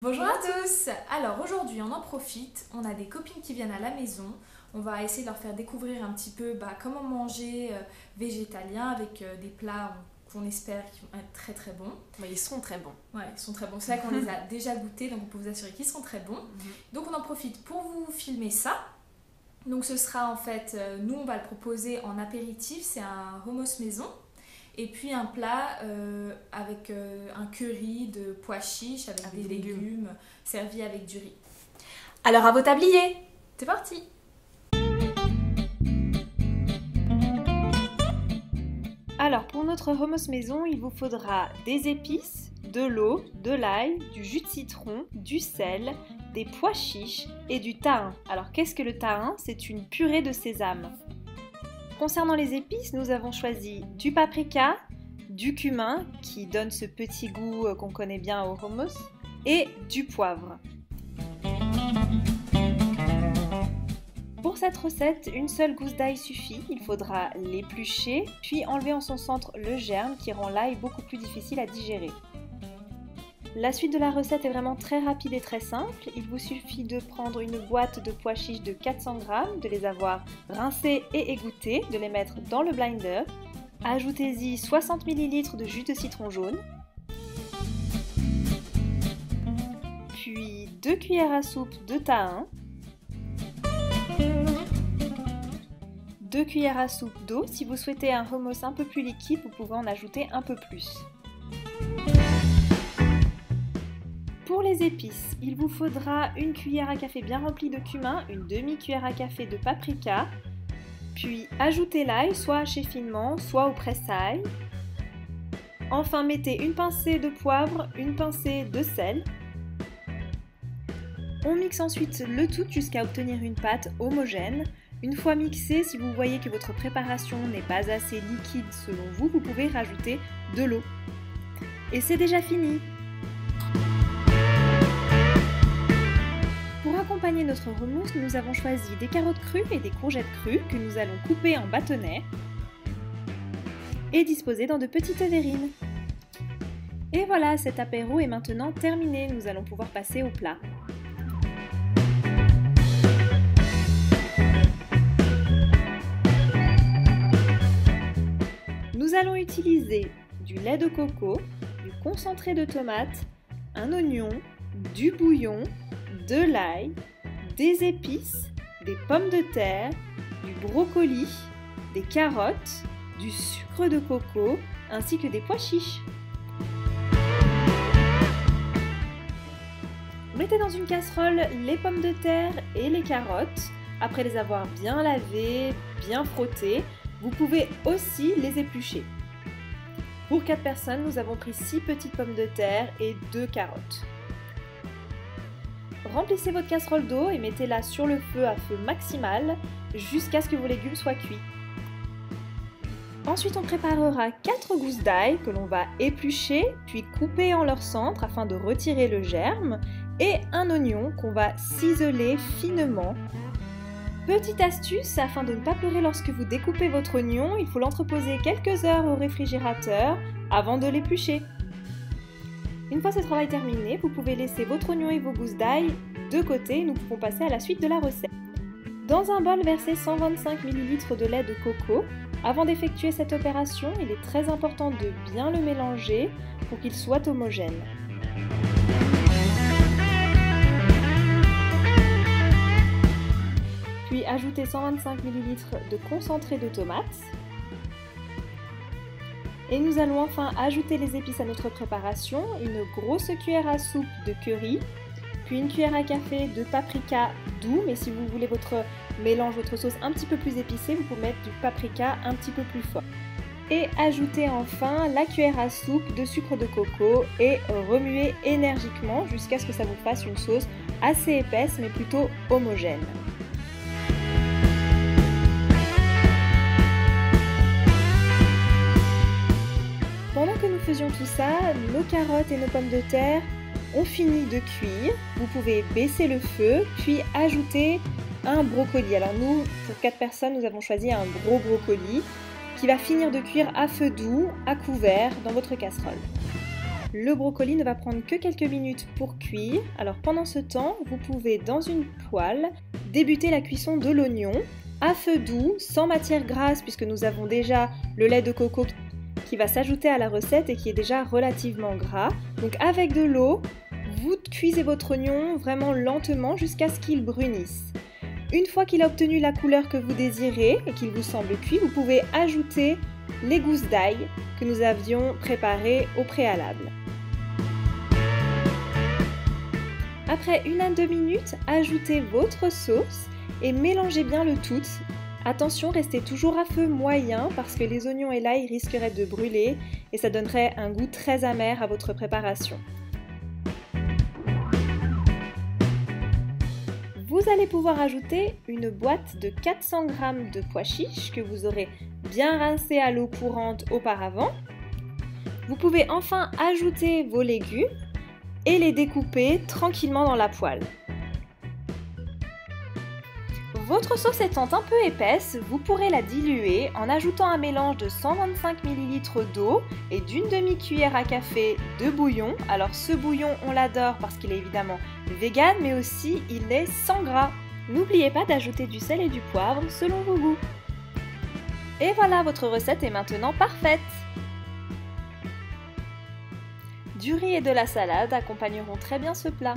Bonjour à tous. Alors aujourd'hui on en profite, on a des copines qui viennent à la maison, on va essayer de leur faire découvrir un petit peu comment manger végétalien avec des plats qu'on espère qui vont être très très bons. Mais ils sont très bons. Ouais, ils sont très bons, c'est vrai qu'on les a déjà goûtés donc on peut vous assurer qu'ils sont très bons. Donc on en profite pour vous filmer ça. Donc ce sera en fait, nous on va le proposer en apéritif, c'est un hummus maison. Et puis un plat avec un curry de pois chiches avec des légumes servis avec du riz. Alors à vos tabliers! C'est parti! Alors pour notre hummus maison, il vous faudra des épices, de l'eau, de l'ail, du jus de citron, du sel, des pois chiches et du tahin. Alors qu'est-ce que le tahin? C'est une purée de sésame. Concernant les épices, nous avons choisi du paprika, du cumin qui donne ce petit goût qu'on connaît bien au hummus et du poivre. Pour cette recette, une seule gousse d'ail suffit. Il faudra l'éplucher puis enlever en son centre le germe qui rend l'ail beaucoup plus difficile à digérer. La suite de la recette est vraiment très rapide et très simple. Il vous suffit de prendre une boîte de pois chiches de 400 g, de les avoir rincés et égouttés, de les mettre dans le blender. Ajoutez-y 60 ml de jus de citron jaune, puis 2 cuillères à soupe de tahin, 2 cuillères à soupe d'eau. Si vous souhaitez un hummus un peu plus liquide, vous pouvez en ajouter un peu plus. Pour les épices, il vous faudra une cuillère à café bien remplie de cumin, une demi-cuillère à café de paprika, puis ajoutez l'ail, soit haché finement, soit au presse-ail. Enfin, mettez une pincée de poivre, une pincée de sel. On mixe ensuite le tout jusqu'à obtenir une pâte homogène. Une fois mixé, si vous voyez que votre préparation n'est pas assez liquide selon vous, vous pouvez rajouter de l'eau. Et c'est déjà fini! Pour accompagner notre hummus, nous avons choisi des carottes crues et des courgettes crues que nous allons couper en bâtonnets et disposer dans de petites verrines. Et voilà, cet apéro est maintenant terminé, nous allons pouvoir passer au plat. Nous allons utiliser du lait de coco, du concentré de tomate, un oignon, du bouillon, de l'ail, des épices, des pommes de terre, du brocoli, des carottes, du sucre de coco ainsi que des pois chiches. Mettez dans une casserole les pommes de terre et les carottes. Après les avoir bien lavées, bien frottées, vous pouvez aussi les éplucher. Pour 4 personnes, nous avons pris 6 petites pommes de terre et 2 carottes. Remplissez votre casserole d'eau et mettez-la sur le feu à feu maximal jusqu'à ce que vos légumes soient cuits. Ensuite, on préparera 4 gousses d'ail que l'on va éplucher puis couper en leur centre afin de retirer le germe et un oignon qu'on va ciseler finement. Petite astuce, afin de ne pas pleurer lorsque vous découpez votre oignon, il faut l'entreposer quelques heures au réfrigérateur avant de l'éplucher. Une fois ce travail terminé, vous pouvez laisser votre oignon et vos gousses d'ail de côté et nous pouvons passer à la suite de la recette. Dans un bol, versez 125 ml de lait de coco. Avant d'effectuer cette opération, il est très important de bien le mélanger pour qu'il soit homogène. Puis ajoutez 125 ml de concentré de tomate. Et nous allons enfin ajouter les épices à notre préparation, une grosse cuillère à soupe de curry, puis une cuillère à café de paprika doux, mais si vous voulez votre mélange, votre sauce un petit peu plus épicée, vous pouvez mettre du paprika un petit peu plus fort. Et ajoutez enfin la cuillère à soupe de sucre de coco et remuez énergiquement jusqu'à ce que ça vous fasse une sauce assez épaisse mais plutôt homogène. Pendant que nous faisions tout ça, nos carottes et nos pommes de terre ont fini de cuire. Vous pouvez baisser le feu, puis ajouter un brocoli. Alors nous, pour 4 personnes, nous avons choisi un gros brocoli qui va finir de cuire à feu doux, à couvert, dans votre casserole. Le brocoli ne va prendre que quelques minutes pour cuire. Alors pendant ce temps, vous pouvez dans une poêle débuter la cuisson de l'oignon à feu doux, sans matière grasse puisque nous avons déjà le lait de coco qui va s'ajouter à la recette et qui est déjà relativement gras. Donc avec de l'eau, vous cuisez votre oignon vraiment lentement jusqu'à ce qu'il brunisse. Une fois qu'il a obtenu la couleur que vous désirez et qu'il vous semble cuit, vous pouvez ajouter les gousses d'ail que nous avions préparées au préalable. Après 1 à 2 minutes, ajoutez votre sauce et mélangez bien le tout. Attention, restez toujours à feu moyen parce que les oignons et l'ail risqueraient de brûler et ça donnerait un goût très amer à votre préparation. Vous allez pouvoir ajouter une boîte de 400 g de pois chiches que vous aurez bien rincé à l'eau courante auparavant. Vous pouvez enfin ajouter vos légumes et les découper tranquillement dans la poêle. Votre sauce étant un peu épaisse, vous pourrez la diluer en ajoutant un mélange de 125 ml d'eau et d'une demi-cuillère à café de bouillon. Alors ce bouillon, on l'adore parce qu'il est évidemment vegan, mais aussi il est sans gras. N'oubliez pas d'ajouter du sel et du poivre selon vos goûts. Et voilà, votre recette est maintenant parfaite. Du riz et de la salade accompagneront très bien ce plat.